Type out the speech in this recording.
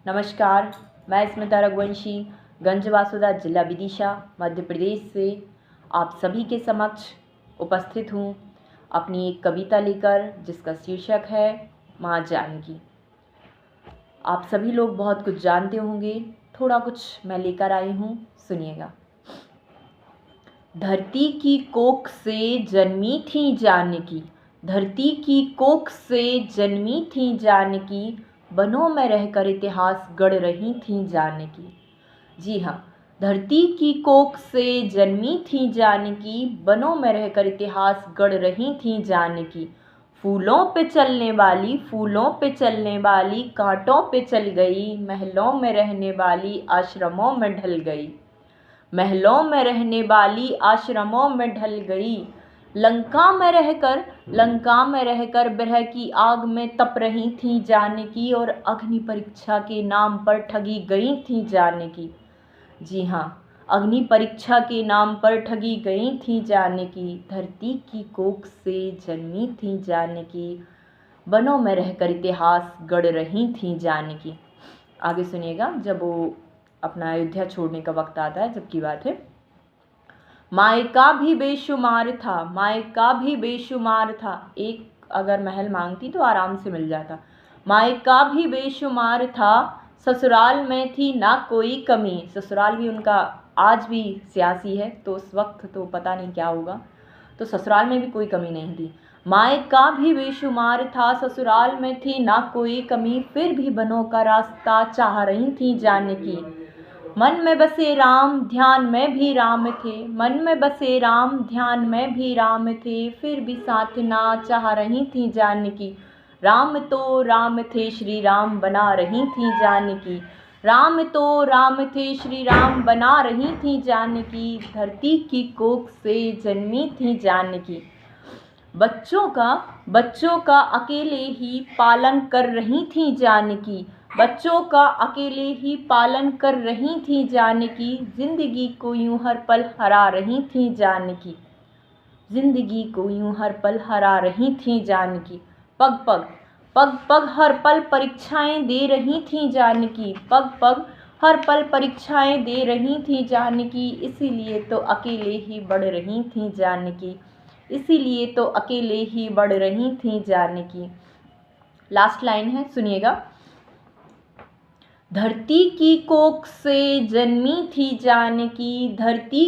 नमस्कार, मैं स्मिता रघुवंशी गंज वासुदा जिला विदिशा मध्य प्रदेश से आप सभी के समक्ष उपस्थित हूँ अपनी एक कविता लेकर जिसका शीर्षक है माँ जानकी। आप सभी लोग बहुत कुछ जानते होंगे, थोड़ा कुछ मैं लेकर आई हूँ, सुनिएगा। धरती की कोख से जन्मी थी जानकी, धरती की कोख से जन्मी थी जानकी, बनों में रहकर इतिहास गढ़ रही थी जानकी। जी हाँ, धरती की कोख से जन्मी थी जानकी, बनों में रहकर इतिहास गढ़ रही थी जानकी। फूलों पे चलने वाली, फूलों पे चलने वाली, कांटों पे चल गई, महलों में रहने वाली, आश्रमों में ढल गई। महलों में रहने वाली आश्रमों में ढल गई। लंका में रहकर बिरह की आग में तप रही थी जानकी और अग्नि परीक्षा के नाम पर ठगी गई थी जानकी। जी हाँ, अग्नि परीक्षा के नाम पर ठगी गई थी जानकी। धरती की कोख से जन्मी थी जानकी, बनों में रहकर इतिहास गढ़ रही थी जानकी। आगे सुनिएगा, जब वो अपना अयोध्या छोड़ने का वक्त आता है, जब की बात है। मायका भी बेशुमार था, मायका भी बेशुमार था, एक अगर महल मांगती तो आराम से मिल जाता। मायका भी बेशुमार था, ससुराल में थी ना कोई कमी। ससुराल भी उनका आज भी सियासी है, तो उस वक्त तो पता नहीं क्या होगा, तो ससुराल में भी कोई कमी नहीं थी। मायका भी बेशुमार था, ससुराल में थी ना कोई कमी, फिर भी बनों का रास्ता चाह रही थी जानकी। मन में बसे राम, ध्यान में भी राम थे, मन में बसे राम, ध्यान में भी राम थे, फिर भी साथ ना चाह रही थी जानकी। राम तो राम थे, श्री राम बना रही थी जानकी। राम तो राम थे, श्री राम बना रही थी जानकी। धरती की कोख से जन्मी थी जानकी। बच्चों का अकेले ही पालन कर रही थी जानकी। बच्चों का अकेले ही पालन कर रही थी जानकी। जिंदगी को यूं हर पल हरा रही थी जानकी। जिंदगी को यूं हर पल हरा रही थी जानकी। पग पग हर पल परीक्षाएं दे रही थी जानकी। पग पग हर पल परीक्षाएं दे रही थी जानकी। इसीलिए तो अकेले ही बढ़ रही थी जानकी। इसीलिए तो अकेले ही बढ़ रही थी जानकी। लास्ट लाइन है, सुनिएगा। धरती की कोख से जन्मी थी जानकी, धरती